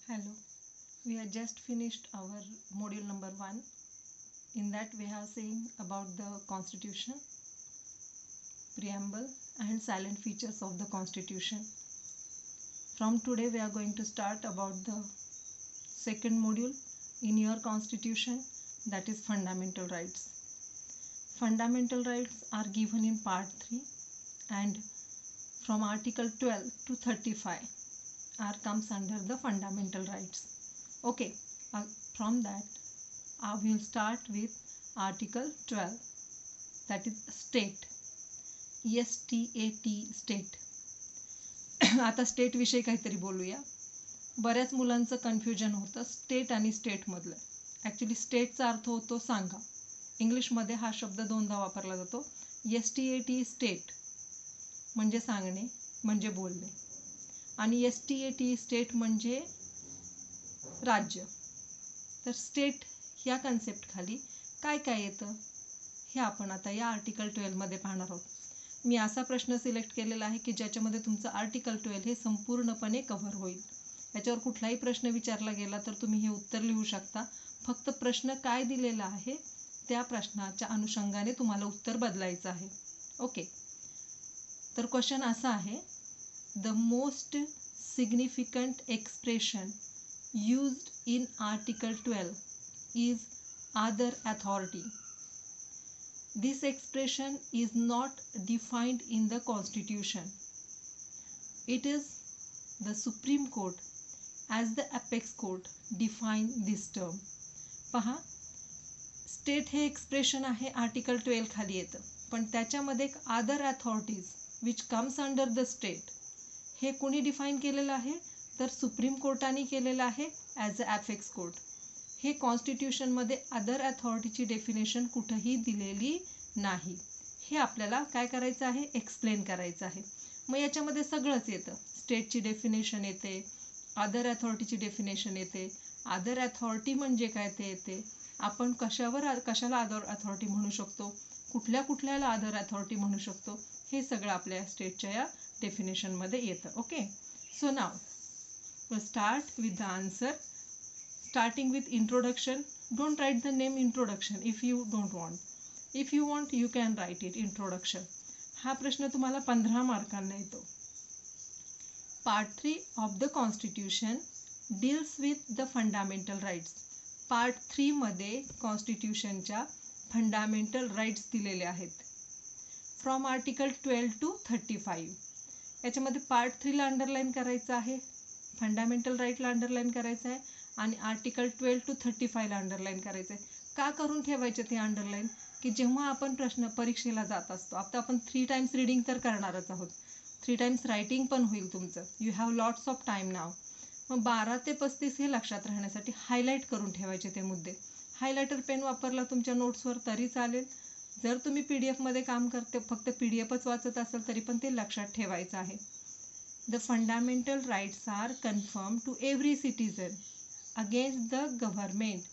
Hello, we have just finished our module number 1. In that we have seen about the constitution, preamble and silent features of the constitution. From today we are going to start about the second module in your constitution, that is fundamental rights. Fundamental rights are given in part 3 and from article 12 to 35 comes under the fundamental rights. Okay, from that we will start with article 12, that is state. STAT state. आता state विषयी काहीतरी बोलूया. बऱ्याच मुलांचं confusion होतं state आणि state मधलं. Actually स्टेटचा अर्थ होतो सांगा. इंग्लिशमध्ये हा शब्द दोनदा वापरला जातो. STAT स्टेट म्हणजे सांगणे, म्हणजे बोलणे, आणि STAT स्टेट म्हणजे राज्य. तर स्टेट ह्या कन्सेप्ट खाली काय काय येतं हे आपण आता या आर्टिकल 12 मध्ये पाहणार आहोत. मी असा प्रश्न सिलेक्ट केलेला आहे की ज्याच्यामध्ये तुमचं आर्टिकल 12 हे संपूर्णपणे कव्हर होईल. याच्यावर कुठलाही प्रश्न विचारला गेला तर तुम्ही हे उत्तर लिहू शकता. फक्त प्रश्न काय दिलेला आहे त्या प्रश्नाच्या अनुषंगाने तुम्हाला उत्तर बदलायचं आहे. ओके, तर क्वेश्चन असा आहे, the most significant expression used in article 12 is other authority. This expression is not defined in the constitution. It is the Supreme Court as the apex court define this term. पहा, state हे expression आहे article 12 खाली येतं, पण त्याच्यामध्ये एक other authorities which comes under the state हे कोणी डिफाईन केलेलं आहे तर सुप्रीम कोर्टाने केलेलं आहे ॲज अ ॲपेक्स कोर्ट. हे कॉन्स्टिट्यूशनमध्ये अदर अथॉरिटीची डेफिनेशन कुठंही दिलेली नाही. हे आपल्याला काय करायचं आहे, एक्सप्लेन करायचं आहे. मग याच्यामध्ये सगळंच येतं. स्टेटची डेफिनेशन येते, अदर अथॉरिटीची डेफिनेशन येते, अदर अथॉरिटी म्हणजे काय ते येते, आपण कशाला अदर अथॉरिटी म्हणू शकतो, कुठल्याला अदर अथॉरिटी म्हणू शकतो, हे सगळं आपल्या स्टेटच्या या डेफिनेशनमध्ये येतं. Okay, so now we'll start with the answer, starting with introduction. Don't write the name introduction if you don't want. If you want you can write it introduction. हा प्रश्न तुम्हाला 15 मार्कांना येतो. Part 3 of the constitution deals with the fundamental rights. Part 3 मध्ये कॉन्स्टिट्यूशनच्या fundamental rights दिलेले आहेत from article 12 to 35. याच्यामध्ये part 3 ला underline करायचं आहे, फंडामेंटल राईटला अंडरलाईन करायचं आहे, आणि आर्टिकल 12 to 35 ला अंडरलाईन करायचं आहे. का करून ठेवायचे ते अंडरलाईन, की जेव्हा आपण प्रश्न परीक्षेला जात असतो, आता आपण 3 टाइम्स रीडिंग तर करणारच आहोत, 3 टाइम्स रायटिंग पण होईल तुमचं. You have lots of time now. मग 12 ते 35 हे लक्षात राहण्यासाठी हायलाईट करून ठेवायचे ते मुद्दे. हायलायटर पेन वापरला तुमच्या नोट्सवर तरी चालेल. जर तुम्ही PDF मध्ये काम करते, फक्त PDFच वाचत असाल तरी पण ते लक्षात ठेवायचं आहे. The fundamental rights are confirmed to every citizen against the government.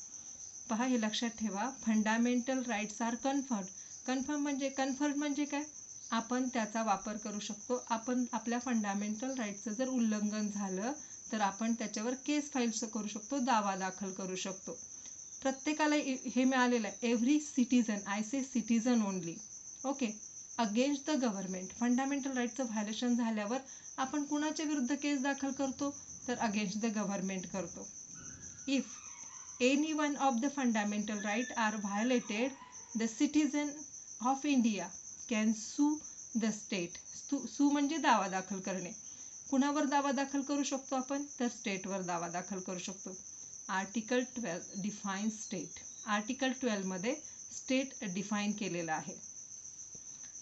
पहा, हे लक्षात ठेवा, फंडामेंटल राईट्स आर कन्फर्म म्हणजे काय, आपण त्याचा वापर करू शकतो. आपण आपल्या फंडामेंटल राईट्सचं जर उल्लंघन झालं तर आपण त्याच्यावर केस फाईल करू शकतो, दावा दाखल करू शकतो. प्रत्येकाला हे मिळालेलं आहे. Every citizen, I say citizen only. Okay, against the government, fundamental राईटचं व्हायलेशन झाल्यावर आपण कुणाच्या विरुद्ध केस दाखल करतो तर अगेन्स्ट द गव्हर्नमेंट करतो. If any one of the fundamental right are violated, the citizen of India can sue the state. Sue म्हणजे दावा दाखल करणे. कुणावर दावा दाखल करू शकतो आपण तर स्टेटवर दावा दाखल करू शकतो. Article 12 define state. आर्टिकल 12 मध्ये स्टेट डिफाईन केलेलं आहे.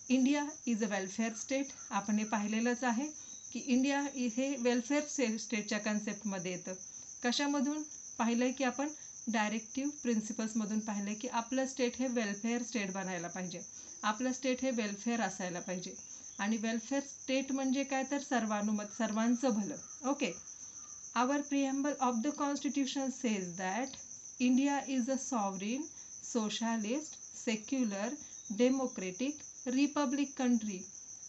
India is a welfare state. आपण हे पाहिलेलंच आहे की इंडिया हे वेलफेअर स्टेटच्या कन्सेप्टमध्ये येतं. कशामधून पाहिलंय की आपण डायरेक्टिव्ह प्रिन्सिपल्समधून पाहिलंय की आपलं स्टेट हे वेलफेअर स्टेट बनायला पाहिजे, आपलं स्टेट हे वेलफेअर असायला पाहिजे. आणि वेलफेअर स्टेट म्हणजे काय तर सर्वानुमत, सर्वांचं भलं. Okay, our preamble of the constitution says that India is a sovereign, socialist, secular, democratic, republic country.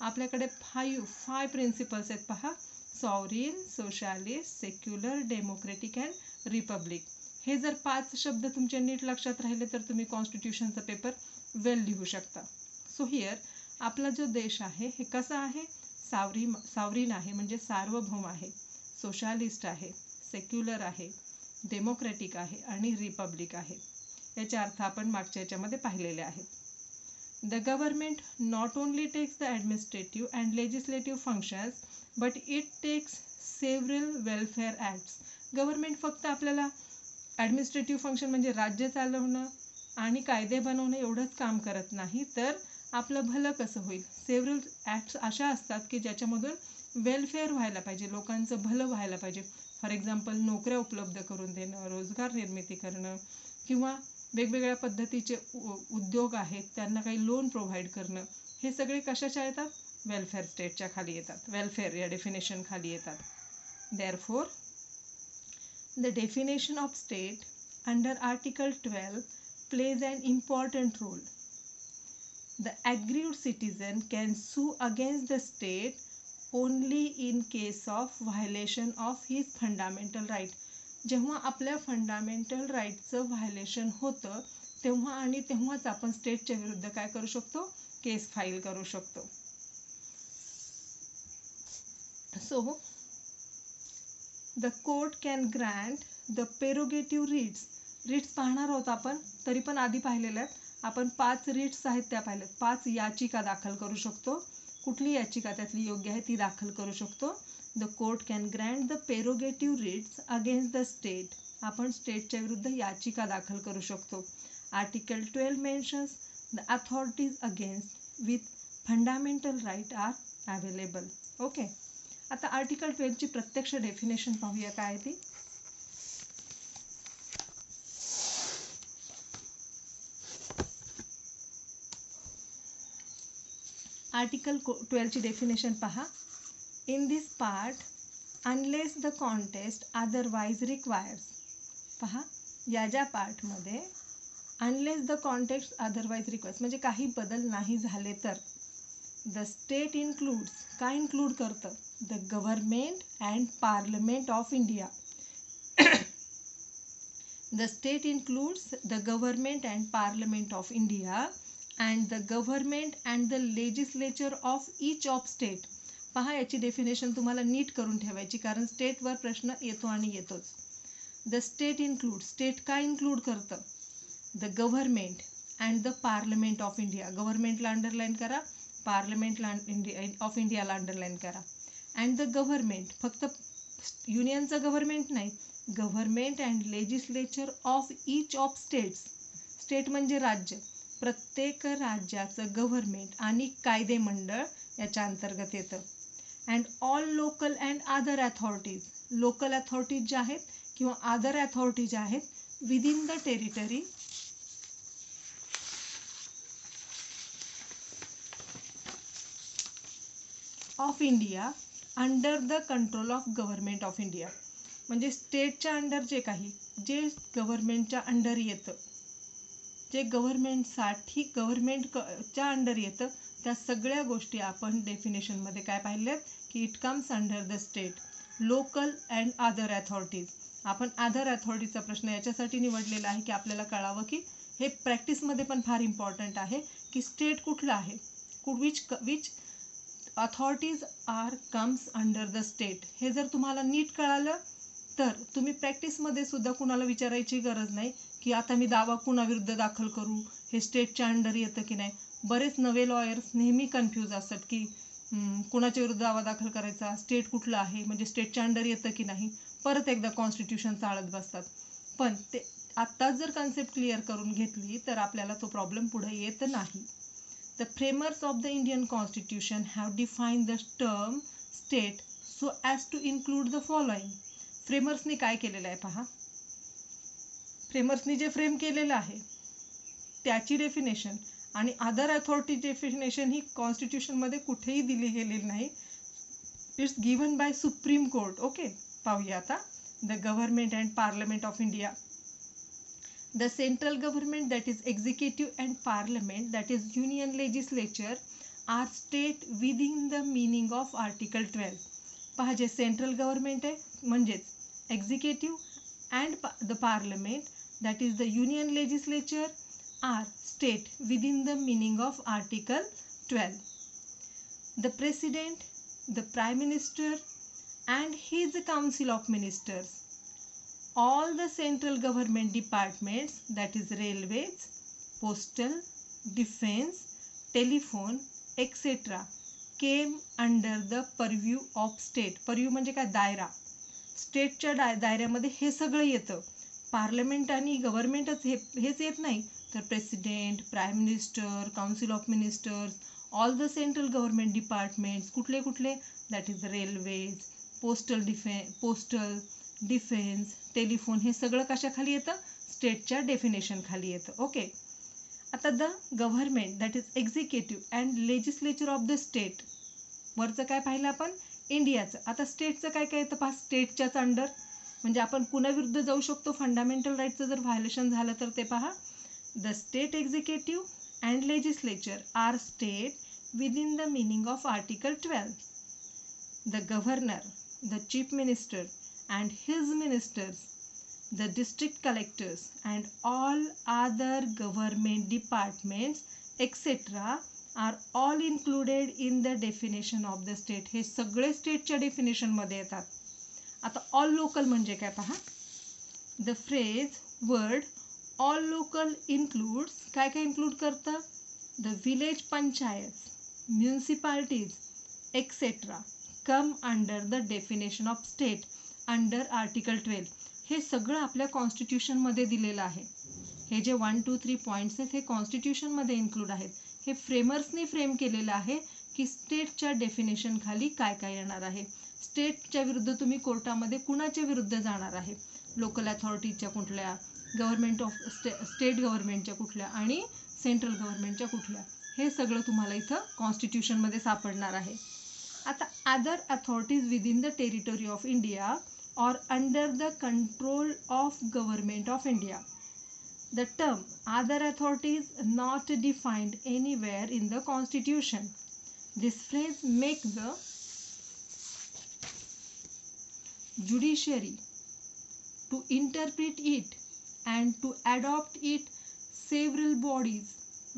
आपल्याकडे 5 प्रिन्सिपल्स आहेत पहा. Sovereign, socialist, secular, democratic and republic. हे जर 5 शब्द तुमच्या नीट लक्षात राहिले तर तुम्ही कॉन्स्टिट्यूशनचा पेपर वेल लिहू शकता. सो हिअर आपला जो देश आहे हे कसा आहे, सावरीन आहे म्हणजे सार्वभौम आहे, सोशलिस्ट आहे, सेक्युलर आहे, डेमोक्रेटिक आहे आणि रिपब्लिक आहे. याचे अर्थ आपण मागच्या याच्यामध्ये पाहिलेले आहेत. The government not only takes the administrative and legislative functions, but it takes several welfare acts. Government फक्त आपल्याला ॲडमिनिस्ट्रेटिव्ह फंक्शन म्हणजे राज्य चालवणं आणि कायदे बनवणं एवढंच काम करत नाही, तर आपलं भलं कसं होईल. सेव्हरल ॲक्ट्स अशा असतात की ज्याच्यामधून वेलफेअर व्हायला पाहिजे, लोकांचं भलं व्हायला पाहिजे. फॉर एक्झाम्पल नोकऱ्या उपलब्ध करून देणं, रोजगार निर्मिती करणं किंवा वेगवेगळ्या पद्धतीचे उद्योग आहेत त्यांना काही लोन प्रोव्हाइड करणं, हे सगळे कशाच्या येतात, वेलफेअर स्टेटच्या खाली येतात, वेलफेअर या डेफिनेशन खाली येतात. Therefore the definition of state under article 12 plays an important role. The aggrieved citizen can sue against the state only in case of violation of his fundamental right. जेव्हा आपल्या fundamental राईटचं violation होतं तेव्हा आणि तेव्हाच आपण स्टेटच्या विरुद्ध काय करू शकतो, केस फाईल करू शकतो. So the court can grant the prerogative writs पाहणार आहोत आपण, तरी पण आधी पाहिलेल्या आहेत आपण. 5 रिट्स आहेत त्या पाहिल्यात. 5 याचिका दाखल करू शकतो. कुठली याचिका त्यातली योग्य आहे ती दाखल करू शकतो. The court can grant the prerogative writs against the state. आपण स्टेटच्या विरुद्ध याचिका दाखल करू शकतो. Article 12 mentions the authorities against with fundamental right are available. Okay, आता आर्टिकल 12ची प्रत्यक्ष डेफिनेशन पाहूया काय आहे ती. आर्टिकल 12ची डेफिनेशन पहा. In this part unless the contest otherwise requires. पहा, या ज्या पार्टमध्ये unless the context otherwise requires म्हणजे काही बदल नाही झाले तर. द स्टेट इन्क्लूड्स, काय इन्क्लूड करतं, the government and parliament of India. The state includes the government and parliament of India and the government and the legislature of each of state. पहा, याची डेफिनेशन तुम्हाला नीट करून ठेवायची कारण स्टेटवर प्रश्न येतो आणि येतोच. द स्टेट इन्क्लूड, स्टेट काय इन्क्लूड करतं, the government and the parliament of India. गव्हर्नमेंटला अंडरलाईन करा, पार्लमेंटला ऑफ इंडियाला अंडरलाईन करा. अँड द गव्हर्नमेंट, फक्त युनियनचं गव्हर्नमेंट नाही, government and legislature of each of states. State म्हणजे राज्य, प्रत्येक राज्याचं गव्हर्नमेंट आणि कायदेमंडळ याच्या अंतर्गत येतं. And all local and other authorities, local authorities ज्या आहेत किंवा अदर अथॉरिटीज ज्या आहेत within the territory of India under the control of government of India. म्हणजे स्टेटच्या अंडर जे काही, जे गव्हर्नमेंटच्या अंडर येतं, जे गव्हर्नमेंटच्या अंडर येतं त्या सगळ्या गोष्टी आपण डेफिनेशनमध्ये काय पाहिल्यात की it comes under the state, local and other authorities. आपण अदर अथॉरिटीचा प्रश्न याच्यासाठी निवडलेला आहे की आपल्याला कळावं की हे प्रॅक्टिसमध्ये पण फार इम्पॉर्टंट आहे की स्टेट कुठलं आहे, which authorities are comes under the state. हे जर तुम्हाला नीट कळालं तर तुम्ही प्रॅक्टिसमध्ये सुद्धा कुणाला विचारायची गरज नाही की आता मी दावा कुणाविरुद्ध दाखल करू, हे स्टेटच्या अंडर येतं की नाही. बरेच नवे लॉयर्स नेहमी कन्फ्यूज असतात की कुणाच्या विरुद्ध दावा दाखल करायचा, स्टेट कुठलं आहे म्हणजे स्टेटच्या अंडर येतं की नाही, परत एकदा कॉन्स्टिट्यूशन चाळत बसतात. पण ते आत्ताच जर कन्सेप्ट क्लिअर करून घेतली तर आपल्याला तो प्रॉब्लेम पुढे येत नाही. The framers of the Indian constitution have defined the term state so as to include the following. फ्रेमर्सनी काय केलेलं आहे पहा, फ्रेमर्सनी जे फ्रेम केलेलं आहे त्याची डेफिनेशन आणि अदर अथॉरिटी डेफिनेशन ही कॉन्स्टिट्यूशनमध्ये कुठेही दिली गेलेली नाही. It's given by Supreme Court. Okay, पाहूया आता. The government and parliament of India. The central government that is executive and parliament that is union legislature are state within the meaning of article 12. पहा, जे central government आहे म्हणजेच executive and the parliament, that is the union legislature, are state within the meaning of article 12. The President, the Prime Minister and his Council of Ministers, all the central government departments, that is railways, postal, defense, telephone, etc. came under the purview of state. purview म्हणजे काय? दायरा. स्टेटच्या दायऱ्यामध्ये हे सगळं येतं. Parliament आणि गव्हर्नमेंटच हेच येत नाही, तर president, prime minister, council of ministers, all the central government departments, कुठले कुठले? That is railways, postal defence, telephone, हे सगळं कशाखाली येतं? स्टेटच्या डेफिनेशन खाली येतं. ओके. आता the government, that is executive and legislature of the state. वरचं काय पाहिलं आपण? इंडियाचं. आता स्टेटचं काय काय येतं पहा. स्टेटच्याच अंडर म्हणजे आपण कुणाविरुद्ध जाऊ शकतो फंडामेंटल राईटचं जर व्हायोलेशन झालं तर ते पहा. The state executive and legislature are state within the meaning of Article 12. The governor, the chief minister and his ministers, the district collectors and all other government departments etc. are all included in the definition of the state. हे सगळे स्टेटच्या definition मध्ये येतात. आता all local म्हणजे काय पहा. The phrase word all local includes, काय काय इन्क्लूड करतं? The village panchayat, municipalities etc. come under the definition of state under Article 12. हे सगळं आपल्या कॉन्स्टिट्यूशनमध्ये दिलेलं आहे. हे जे 1, 2, 3 पॉईंट्स आहेत हे कॉन्स्टिट्यूशनमध्ये इन्क्लूड आहेत. हे फ्रेमर्सनी फ्रेम केलेलं आहे की स्टेटच्या डेफिनेशन खाली काय काय येणार आहे. स्टेटच्या विरुद्ध तुम्ही कोर्टामध्ये कुणाच्या विरुद्ध जाणार आहे? लोकल अथॉरिटीच्या कुठल्या, गव्हर्नमेंट ऑफ स्टेट गव्हर्नमेंटच्या कुठल्या आणि सेंट्रल गव्हर्नमेंटच्या कुठल्या, हे सगळं तुम्हाला इथं कॉन्स्टिट्यूशनमध्ये सापडणार आहे. आता other authorities within the territory of India or under the control of government of India. The term other authorities not defined anywhere in the constitution. This phrase make the judiciary to interpret it and to adopt it several bodies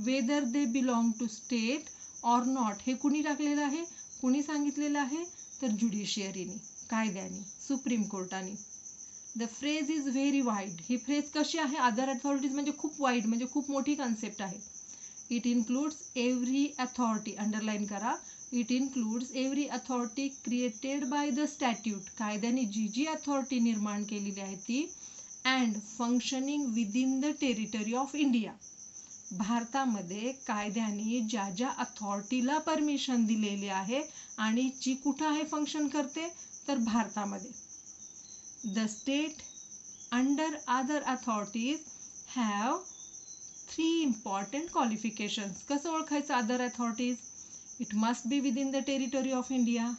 whether they belong to state or not. हे कुणी टाकलेलं आहे? कुणी सांगितलेलं आहे? तर ज्युडिशियरीने, कायद्याने, supreme कोर्टाने. The phrase is very wide. He phrase कशी आहे? अदर अथॉरिटीज म्हणजे खूप वाईड, म्हणजे खूप मोठी कन्सेप्ट आहे. It includes every authority, underline करा. It includes every authority created by the statute, कायद्याने जी जी अथॉरिटी निर्माण केलेली आहे ती, and functioning within the territory of India. भारतामध्ये कायद्याने ज्या ज्या अथॉरिटीला परमिशन दिलेली आहे आणि जी कुठं आहे फंक्शन करते, तर भारतामध्ये. The state under other authorities have 3 important qualifications. कसं ओळखायचं other authorities? It must be within the territory of India,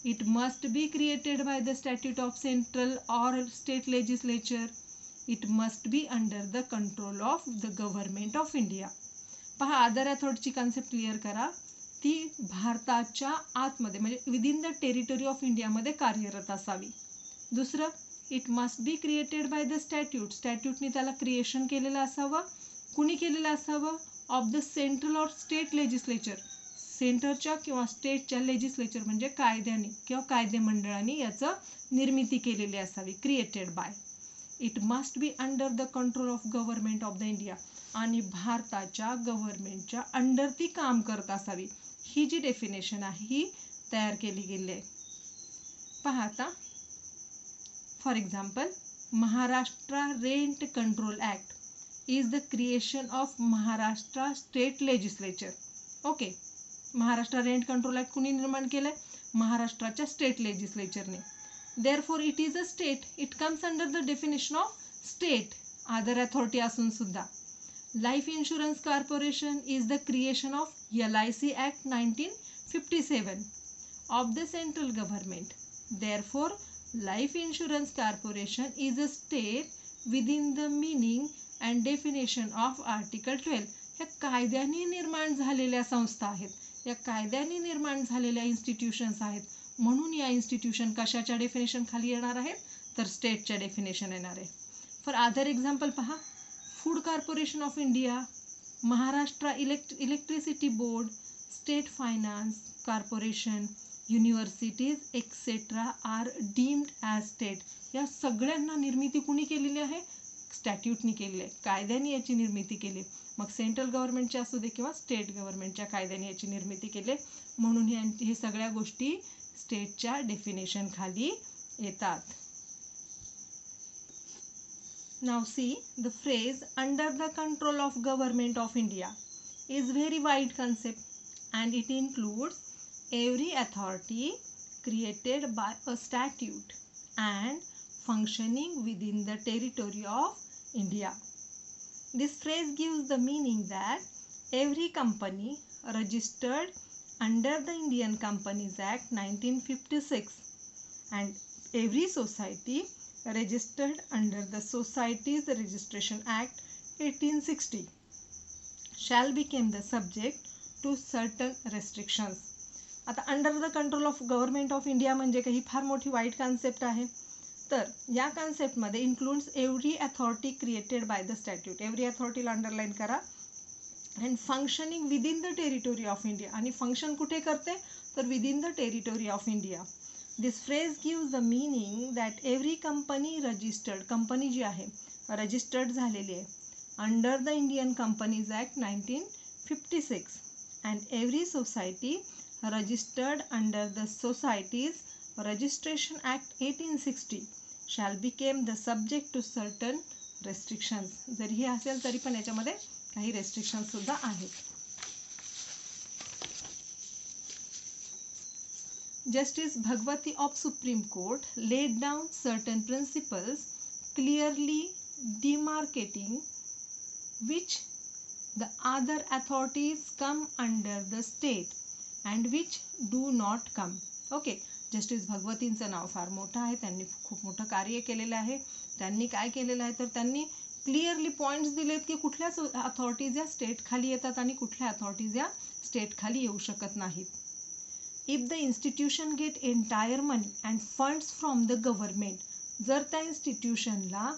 it must be created by the statute of central or state legislature, it must be under the control of the government of India. पहा, other अथॉरिटीची concept clear करा. ती भारताच्या आतमध्ये म्हणजे within the territory of इंडियामध्ये कार्यरत असावी. दुसरं, it must be created by the statute, स्टॅट्यूटने त्याला क्रिएशन केलेलं असावं. कुणी केलेलं असावं? Of the central or state legislature, सेंटरच्या किंवा स्टेटच्या लेजिस्लेचर म्हणजे कायद्याने किंवा कायदेमंडळाने याचं निर्मिती केलेली असावी, created by. It must be under the control of government of the India, आणि भारताच्या गव्हर्नमेंटच्या अंडर ती काम करत असावी. ही जी डेफिनेशन आहे ही तयार केली गेली आहे. पहा आता, for example, Maharashtra rent control act is the creation of Maharashtra state legislature. Okay, Maharashtra rent control act कुणी निर्माण केलं आहे? महाराष्ट्राच्या state लेजिस्लेचरने. Therefore, it is a state. It comes under the definition of state. Other authority असून सुद्धा. Life Insurance Corporation is the creation of LIC Act 1957 of the central government. Therefore, Life Insurance Corporation is a state within the meaning and definition of Article 12. ह्या कायद्याने निर्माण झालेल्या संस्था आहेत, या कायद्याने निर्माण झालेल्या इन्स्टिट्यूशन्स आहेत, म्हणून या इन्स्टिट्यूशन कशाच्या डेफिनेशन खाली येणार आहेत, तर स्टेटच्या डेफिनेशन येणार आहे. फॉर अदर एक्झाम्पल पहा, Food Corporation of India, Maharashtra Electricity Board, state finance corporation, universities etcetera are deemed as state. या सगळ्यांना निर्मिती कुणी केलेली आहे, स्टॅट्यूटनी केलेली आहे, कायद्याने याची निर्मिती केली. मग सेंट्रल गव्हर्नमेंटच्या असू दे किंवा स्टेट गव्हर्नमेंटच्या कायद्याने याची निर्मिती केली, म्हणून हे सगळ्या गोष्टी स्टेटच्या डेफिनेशन खाली येतात. Now see, the phrase under the control of government of India is very wide concept and it includes every authority created by a statute and functioning within the territory of India. This phrase gives the meaning that every company registered under the Indian Companies Act 1956 and every society registered under the Societies Registration Act 1860 shall become the subject to certain restrictions. आता under the control of government of India म्हणजे काही फार मोठी वाईट concept आहे. तर या कॉन्सेप्टमध्ये includes every authority created by the statute. Every अथॉरिटीला अंडरलाईन करा. And functioning within the territory of India. आणि फंक्शन कुठे करते, तर within the territory of India. This phrase gives the meaning that every company registered, company जी आहे registered झालेली आहे under the Indian Companies Act 1956 and every society registered under the Societies Registration Act 1860 shall become the subject to certain restrictions. जरी हे असेल तरी पण याच्यामध्ये काही रेस्ट्रिक्शन्स सुद्धा आहेत. Justice Bhagwati of Supreme Court laid down certain principles clearly demarcating which the other authorities come under the state and which do not come. Okay, justice भगवतींचं नाव फार मोठं आहे, त्यांनी खूप मोठं कार्य केलेलं आहे. त्यांनी काय केलेलं आहे, तर त्यांनी क्लिअरली पॉईंट्स दिलेत की कुठल्या अथॉरिटीज या स्टेट खाली येतात आणि कुठल्या अथॉरिटीज या स्टेट खाली येऊ शकत नाहीत. If the institution get entire money and funds from the government, जर त्या इन्स्टिट्यूशनला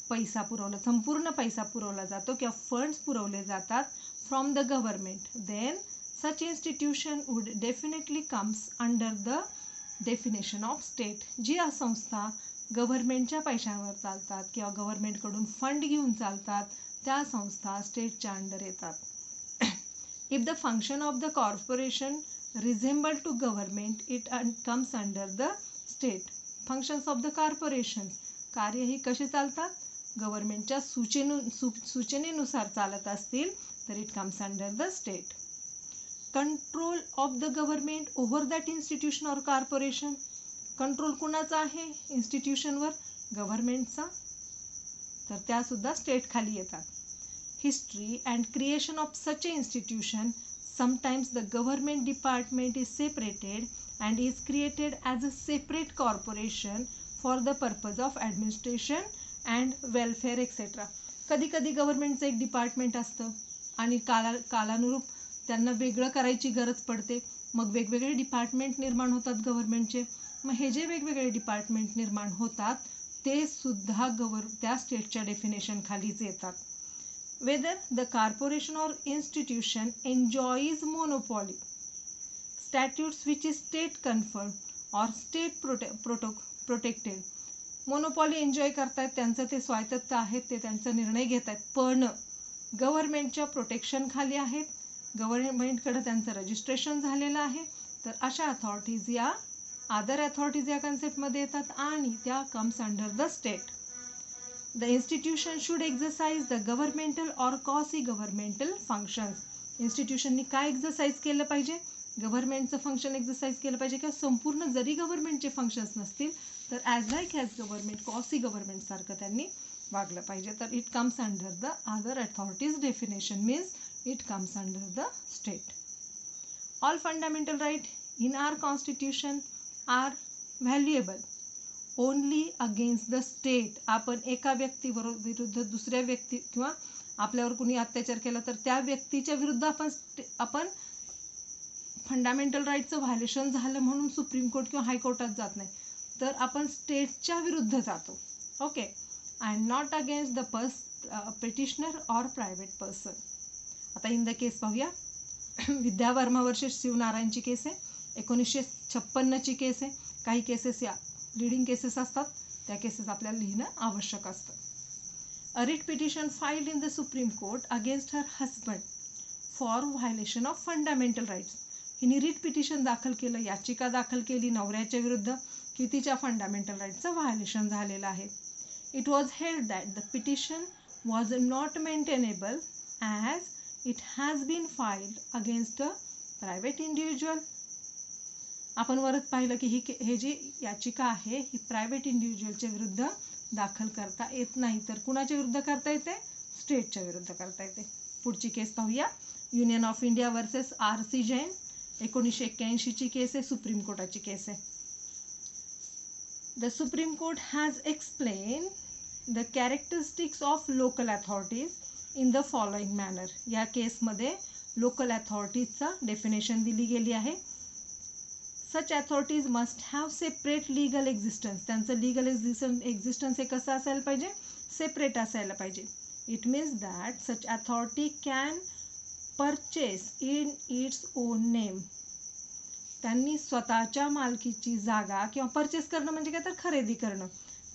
पैसा पुरवला, संपूर्ण पैसा पुरवला जातो किंवा फंड्स पुरवले जातात from the government, then such institution would definitely comes under the definition of state. जी संस्था गव्हर्नमेंटच्या पैशांवर चालतात किंवा गव्हर्नमेंटकडून फंड घेऊन चालतात त्या संस्था स्टेटच्या अंडर येतात. If the function of the corporation resemble to government, it comes under the state. Functions of the corporations, कार्य ही कशी चालतात, गव्हर्नमेंटच्या सूचनेनुसार चालत असतील तर it comes under the state. Control of the government over that institution or corporation. Control कुणाचा आहे इन्स्टिट्यूशनवर, गव्हर्नमेंटचा, तर त्यासुद्धा स्टेट खाली येतात. History and creation of such A institution. Sometimes the government department is separated and is created as a separate corporation for the purpose of administration and welfare etc. कधी कधी गव्हर्नमेंटचं एक department असतं आणि कालानुरूप त्यांना वेगळं करायची गरज पडते, मग वेगवेगळे डिपार्टमेंट निर्माण होतात गव्हर्नमेंटचे. मग हे जे वेगवेगळे डिपार्टमेंट निर्माण होतात ते सुद्धा त्या स्टेटच्या डेफिनेशन खालीच येतात. Whether the corporation or institution enjoys monopoly, statutes which is state conferred or state protected. Monopoly enjoy करतायत, त्यांचं ते स्वायत्तता आहेत, ते त्यांचा निर्णय घेत आहेत, पण गव्हर्नमेंटच्या प्रोटेक्शन खाली आहेत, गव्हर्नमेंटकडे त्यांचं रजिस्ट्रेशन झालेलं आहे. तर अशा अथॉरिटीज या अदर अथॉरिटीज या कन्सेप्टमध्ये येतात आणि त्या comes under the state. The institution should exercise the governmental or quasi-governmental functions. इन्स्टिट्यूशननी काय एक्झरसाइज केलं पाहिजे, गव्हर्नमेंटचं फंक्शन एक्झरसाइज केलं पाहिजे किंवा संपूर्ण जरी गव्हर्नमेंटचे फंक्शन्स नसतील तर as like as government, quasi गव्हर्नमेंटसारखं त्यांनी वागलं पाहिजे. तर it comes under the other authorities definition, means it comes under the state. All fundamental right in our constitution are valuable only against the state. आपण एका व्यक्तीबरोबर विरुद्ध दुसऱ्या व्यक्ती किंवा आपल्यावर कुणी अत्याचार केला तर त्या व्यक्तीच्या विरुद्ध आपण फंडामेंटल राईटचं व्हायलेशन झालं म्हणून सुप्रीम कोर्ट किंवा हायकोर्टात जात नाही, तर आपण स्टेटच्या विरुद्ध जातो. Okay, and not against the petitioner or private person. आता इन द केस पाहूया. विद्या वर्मा वर्सेस शिवनारायणची केस आहे, 1956ची केस आहे. काही केसेस या लिडिंग केसेस असतात, त्या केसेस आपल्याला लिहिणं आवश्यक असतं. A writ petition filed in the supreme Court against her husband for violation of fundamental rights. हिने रिट पिटिशन दाखल केलं, याचिका दाखल केली नवऱ्याच्या विरुद्ध की तिच्या फंडामेंटल राईट्सचं व्हायलेशन झालेलं आहे. It was held that the petition was not maintainable as it has been filed against a private individual. आपण वरच पाहिलं की हे जी याचिका आहे ही प्रायव्हेट इंडिव्हिज्युअलच्या विरुद्ध दाखल करता येत नाही, तर कुणाच्या विरुद्ध करता येते? स्टेटच्या विरुद्ध करता येते. पुढची केस पाहूया. Union of India versus R.C. Jain, 1981ची केस आहे, सुप्रीम कोर्टाची केस आहे. The supreme court has explain the characteristics of local authorities in the following manner. या केसमध्ये लोकल अथॉरिटीजचा डेफिनेशन दिली गेली आहे. Such authorities must have separate legal existence. त्यांचं लिगल एक्झिस्टन्स हे कसं असायला पाहिजे? सेपरेट असायला पाहिजे. It means that such authority can purchase in its own name. त्यांनी स्वतःच्या मालकीची जागा किंवा परचेस करणं म्हणजे काय तर खरेदी करणं,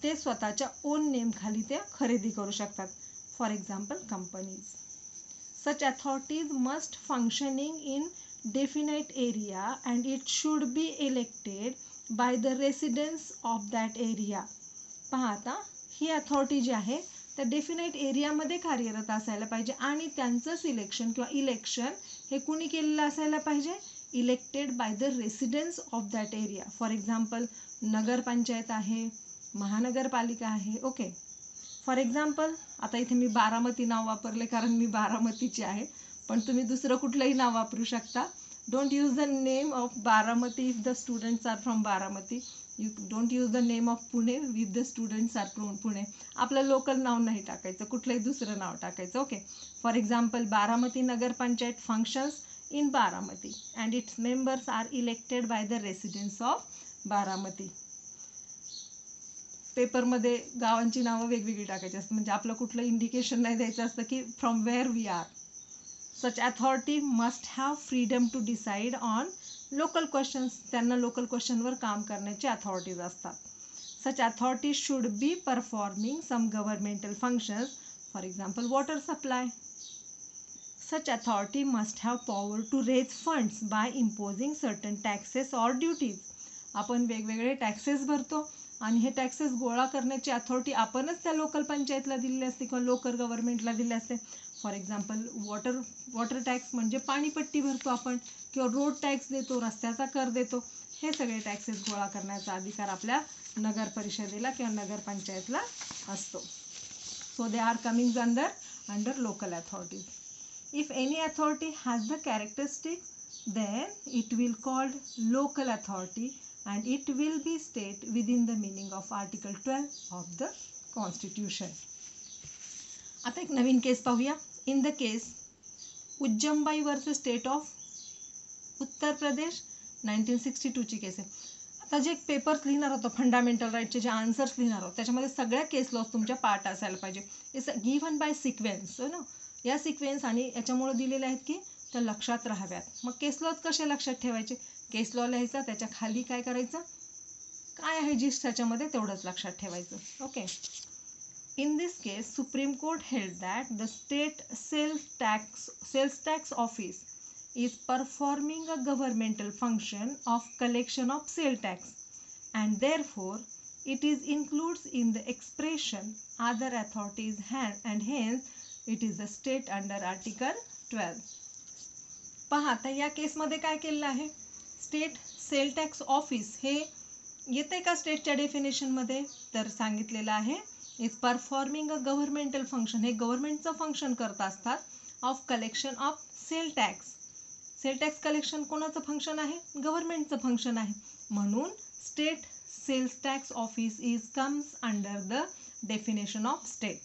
ते स्वतःच्या ओन नेम खाली ते खरेदी करू शकतात. For example companies. Such authorities must functioning in definite area and it should be elected by the residents of that area. पहा आता ही अथॉरिटी जी आहे त्या डेफिनाईट एरियामध्ये कार्यरत असायला पाहिजे आणि त्यांचं सिलेक्शन किंवा इलेक्शन हे कुणी केलेलं असायला पाहिजे? Elected by the residents of that area. For example Nagar Panchayat आहे, महानगरपालिका आहे. ओके, फॉर एक्झाम्पल आता इथे मी बारामती नाव वापरले कारण मी बारामतीची आहे, पण तुम्ही दुसरं कुठलंही नाव वापरू शकता. Don't use the name of Baramati if the students are from Baramati. You don't use the name of Pune if the students are from Pune. आपलं लोकल नाव नाही टाकायचं, कुठलंही दुसरं नाव टाकायचं. Okay, for example Baramati Nagar Panchayat functions in Baramati and its members are elected by the residents of Baramati. पेपरमध्ये गावांची नावं वेगवेगळी टाकायची असतात, म्हणजे आपलं कुठलं इंडिकेशन नाही द्यायचं असतं की from where we are. Such authority must have freedom to decide on local questions. त्यांना लोकल क्वेश्चनवर काम करण्याची अथॉरिटीज असतात. Such authorities should be performing some governmental functions, for example water supply. Such authority must have power to raise funds by imposing certain taxes or duties. आपण वेगवेगळे taxes भरतो आणि हे taxes गोळा करण्याची अथॉरिटी आपणच त्या लोकल पंचायतला दिलेली असते किंवा लोकल गव्हर्नमेंटला दिली असते. फॉर एक्झाम्पल वॉटर टॅक्स म्हणजे पाणीपट्टी भरतो आपण, किंवा रोड टॅक्स देतो, रस्त्याचा कर देतो. हे सगळे टॅक्सेस गोळा करण्याचा अधिकार आपल्या नगर परिषदेला किंवा नगरपंचायतला असतो. So they are coming under local authorities. If any authority has the characteristics then it will called local authority and it will be state within the meaning of article 12 of the constitution. आता एक नवीन case पाहूया. In the case Ujjambai versus state of Uttar Pradesh, 1962ची केस आहे. आता जे papers लिहिणार होतो fundamental राईटचे जे आन्सर्स लिहिणार आहोत त्याच्यामध्ये सगळ्या केस लॉज तुमच्या पार्ट असायला पाहिजे. इट्स गिव्हन बाय सिक्वेन्स ना, या सिक्वेन्स आणि याच्यामुळे दिलेले आहेत की त्या लक्षात राहाव्यात. मग केस लॉज कसे लक्षात ठेवायचे? केस लॉ लिहायचा, त्याच्या खाली काय करायचं, काय आहे जिस्ट त्याच्यामध्ये तेवढंच लक्षात ठेवायचं. Okay, in this case Supreme court held that the state sales tax office is performing a governmental function of collection of sale tax and therefore it is includes in the expression other authorities and hence it is a state under article 12. पहा आता या केसमध्ये काय केलेलं आहे, state sale tax office हे येते का स्टेटच्या डेफिनेशनमध्ये, तर सांगितलेलं आहे is performing a governmental function. हे गव्हर्नमेंटचं फंक्शन करत असतात of collection of sale tax. Sale tax collection कोणाचं फंक्शन आहे, गव्हर्नमेंटचं फंक्शन आहे. म्हणून state sales tax office is comes under the definition of state.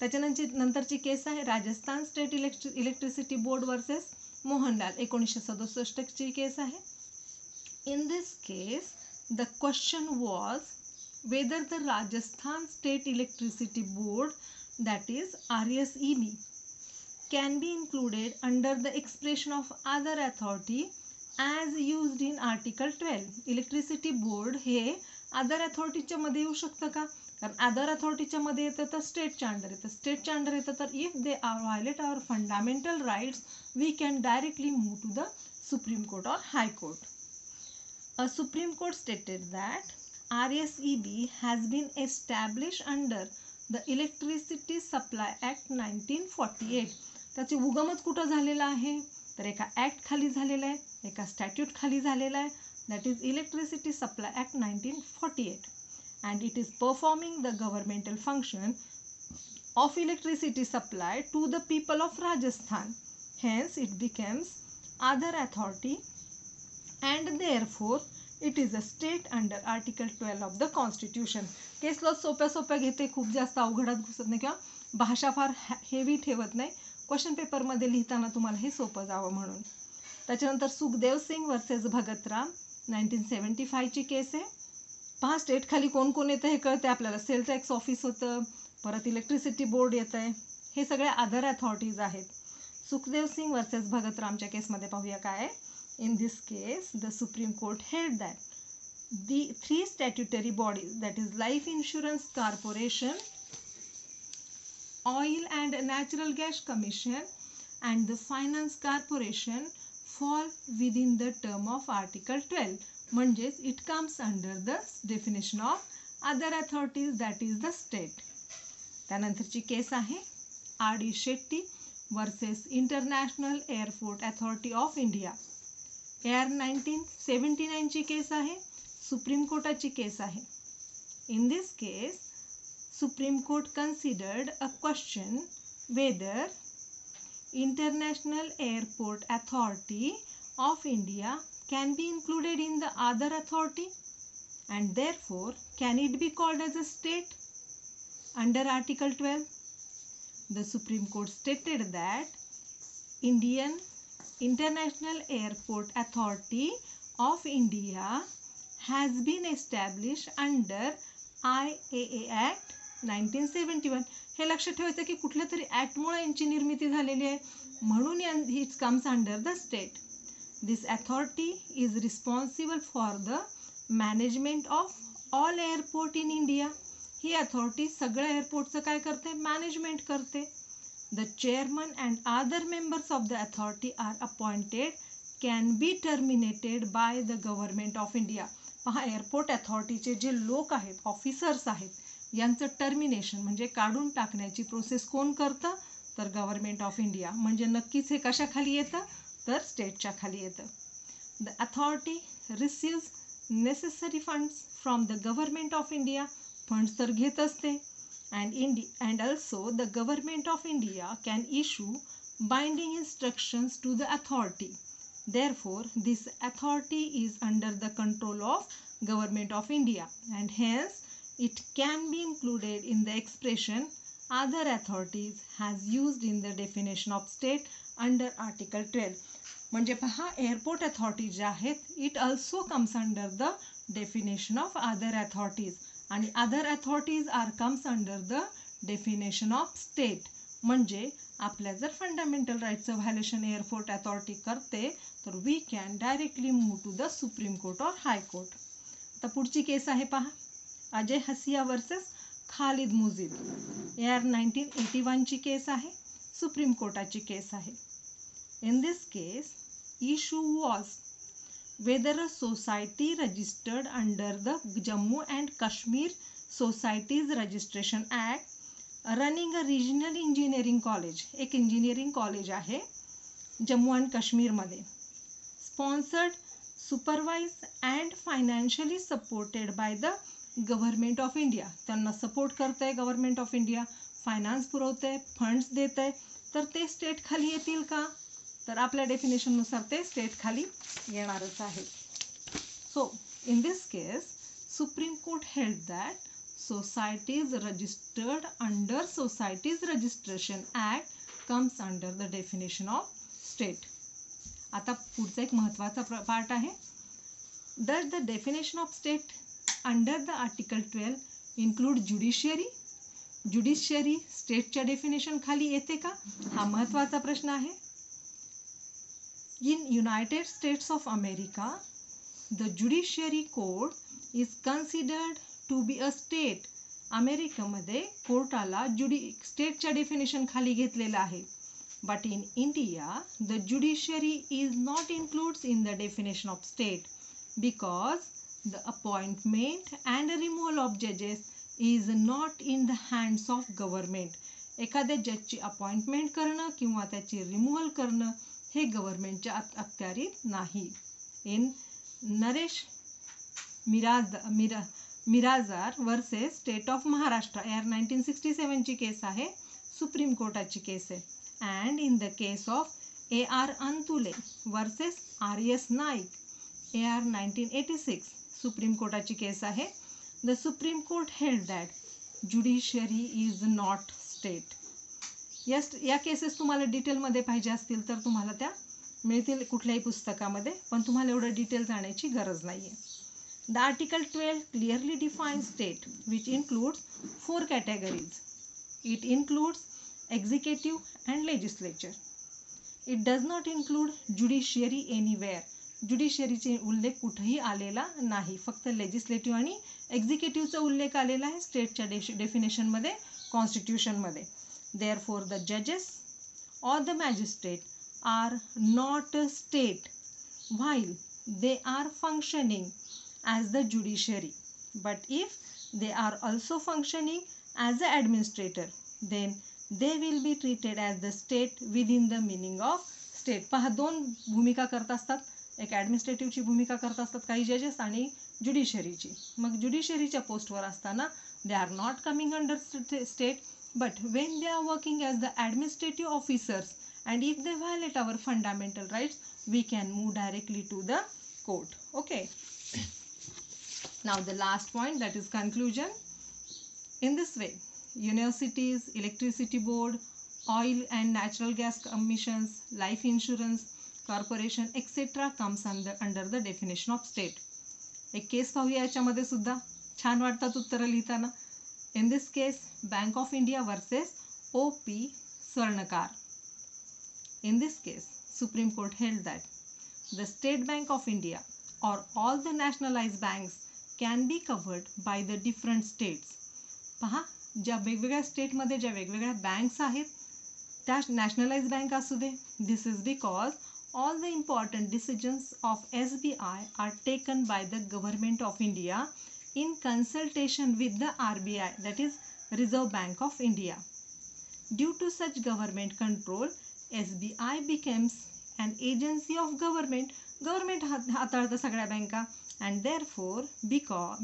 त्याच्यानंतरची केस आहे Rajasthan state electricity board versus Mohanlal 1967 ची केस आहे. In this case, the question was whether the Rajasthan State Electricity Board, that is RSEB, can be included under the expression of other authority as used in Article 12. Electricity Board हे other authority च्या मध्ये येऊ शकतं का? कारण other authority च्या मध्ये येतं तर स्टेटच्या अंडर येतं. स्टेटच्या अंडर येतं तर if they violate our fundamental rights, we can directly move to the Supreme Court or High Court. A Supreme Court stated that RSEB has been established under the Electricity Supply Act 1948. त्याचे उगमच कुठं झालेला आहे तर एका act खाली झालेला आहे, एका स्टॅट्यूट खाली झालेला आहे, that is Electricity Supply Act 1948, and it is performing the governmental function of electricity supply to the people of Rajasthan. Hence it becomes other authority and therefore it is a state under Article 12 of the Constitution. Case law सोप्या घेते, खूप जास्त अवघडात घुसत नाही किंवा भाषा फार heavy ठेवत नाही. क्वेश्चन पेपरमध्ये लिहिताना तुम्हाला हे सोपं जावं म्हणून. त्याच्यानंतर सुखदेव सिंग वर्सेस भगतराम 1975 ची केस आहे. पहा स्टेट खाली कोण कोण येतं हे कळते आपल्याला. सेल टॅक्स ऑफिस होतं, परत इलेक्ट्रिसिटी बोर्ड येतं आहे, हे सगळे अदर अथॉरिटीज आहेत. सुखदेव सिंग वर्सेस भगतरामच्या केसमध्ये पाहूया काय. In this case, the Supreme Court held that the three statutory bodies, that is Life Insurance Corporation, Oil and Natural Gas Commission, and the Finance Corporation, fall within the term of Article 12. म्हणजेच it comes under the definition of other authorities, that is the state. त्यानंतरची केस आहे R.D. Shetty versus international airport authority of India. Air 1979 ची केस आहे, supreme कोर्टाची case आहे. In this case Supreme court considered a question whether international airport authority of India can be included in the other authority and therefore can it be called as a state under Article 12. The Supreme Court stated that International Airport Authority of India has been established under IAA Act 1971. हे लक्षात ठेवायचं की कुठल्या तरी ऍक्टमुळे यांची निर्मिती झालेली आहे म्हणून it comes under the state. This authority is responsible for the management of all airport in India. He authority सगळ्या एअरपोर्टचं काय करते, मॅनेजमेंट करते. The chairman and other members of the authority are appointed, can be terminated by the government of India. पहा airport अथॉरिटीचे जे लोक आहेत, officers आहेत, यांचं टर्मिनेशन म्हणजे काढून टाकण्याची प्रोसेस कोण करतं तर गव्हर्नमेंट ऑफ इंडिया. म्हणजे नक्कीच हे कशाखाली येतं तर स्टेटच्या खाली येतं. The authority receives necessary funds from the government of India. Funds तर घेत असते. and also the government of India can issue binding instructions to the authority. Therefore, this authority is under the control of government of India and hence it can be included in the expression other authorities as used in the definition of state under Article 12. म्हणजे पहा airport authority जे आहेत it also comes under the definition of other authorities and other authorities are comes under the definition of state. म्हणजे आपल्या जर fundamental राईटचं violation airport authority करते तर we can directly move to the supreme court or high court. आता पुढची केस आहे पहा अजय हसिया वर्सेस खालिद मुजीब. एअर 1981 ची केस आहे, सुप्रीम कोर्टाची केस आहे. In this case, issue was whether a society registered under the Jammu and Kashmir Societies Registration Act running a regional engineering college, एक engineering college आहे जम्मू and काश्मीरमध्ये, sponsored, supervised and financially supported by the government of India. त्यांना support करतंय government of India, finance पुरवतंय, funds देतंय, तर ते state खाली येतील का तर आपल्या डेफिनेशननुसार ते स्टेट खाली येणारच आहे. So in this case Supreme court held that societies registered under Societies Registration Act comes under the definition of state. आता पुढचा एक महत्त्वाचा पार्ट आहे. Does the definition of state under the article 12 include judiciary? Judiciary स्टेटच्या definition खाली येते का? हा महत्त्वाचा प्रश्न आहे. In United States of America the judiciary court is considered to be a state. अमेरिकेमध्ये कोर्टाला स्टेटच्या डेफिनेशन खाली घेतलेलं आहे. But in India the judiciary is not includes in the definition of state because the appointment and removal of जजेस is not in the hands of government. एखाद्या जजची appointment करणं किंवा त्याची रिमूव्हल करणं हे गव्हर्नमेंटच्या अखत्यारीत नाही. In Naresh Mirajkar versus state of Maharashtra AIR 1967ची केस आहे, सुप्रीम कोर्टाची केस आहे. And in the case of AR Antulay versus RS Naik AR 1986 supreme कोर्टाची केस आहे. The supreme court held that judiciary is not state. या केसेस तुम्हाला डिटेलमध्ये पाहिजे असतील तर तुम्हाला त्या मिळतील कुठल्याही पुस्तकामध्ये, पण तुम्हाला एवढं डिटेल जाण्याची गरज नाही आहे. The article 12 clearly defines state which includes 4 categories. It includes executive and legislature. It does not include judiciary anywhere. ज्युडिशियरीचे उल्लेख कुठेही आलेला नाही, फक्त लेजिस्लेटिव्ह आणि एक्झिक्युटिव्हचा उल्लेख आलेला आहे स्टेटच्या डेफिनेशनमध्ये, कॉन्स्टिट्यूशनमध्ये. Therefore, the judges or the magistrate are not a state while they are functioning as the judiciary. But if they are also functioning as the administrator, then they will be treated as the state within the meaning of state. पहा, दोन भूमिका करत असतात. एक ॲडमिनिस्ट्रेटिव्हची भूमिका करत असतात काही जजेस आणि ज्युडिशरीची. मग ज्युडिशरीच्या पोस्टवर असताना they are not coming under state. But when they are working as the administrative officers and if they violate our fundamental rights, we can move directly to the court. Okay. Now the last point, that is conclusion. In this way, universities, electricity board, oil and natural gas commissions, life insurance, corporation, etc. comes under the definition of state. एक केस पाहूया याच्यामध्ये सुद्धा. छान वाटतात उत्तरं लिहिताना. In this case, Bank of India versus O.P. Swarnakar. In this case, Supreme Court held that the State Bank of India or all the nationalized banks can be covered by the different states. पहा, ज्या वेगवेगळ्या स्टेटमध्ये ज्या वेगवेगळ्या banks आहेत त्या nationalise bank असू दे. This is because all the important decisions of SBI are taken by the Government of India in consultation with the RBI, that is Reserve Bank of India. Due to such government control, SBI becomes an agency of government. Government हाताळतं सगळ्या बँका and therefore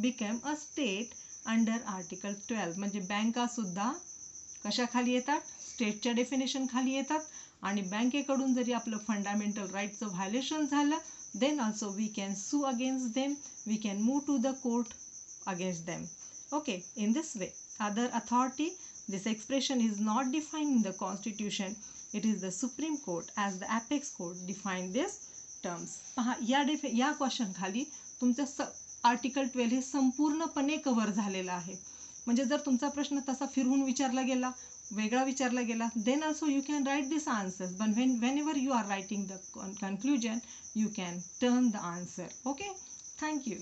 became a state under Article 12. म्हणजे बँका सुद्धा कशा खाली येतात? स्टेटच्या definition खाली येतात. आणि बँकेकडून जरी आपलं फंडामेंटल राईटचं व्हायलेशन झालं, then also we can sue against them, we can move to the court against them. Okay, in this way, other authority, this expression is not defined in the constitution. It is the Supreme Court as the apex court define these terms. पहा, या question खाली तुमचं article 12 हे संपूर्णपणे cover झालेलं आहे. म्हणजे जर तुमचा प्रश्न तसा फिरवून विचारला गेला, वेगळा विचारला गेला, then also you can write these answers, but whenever you are writing the conclusion, you can turn the answer. Okay, thank you.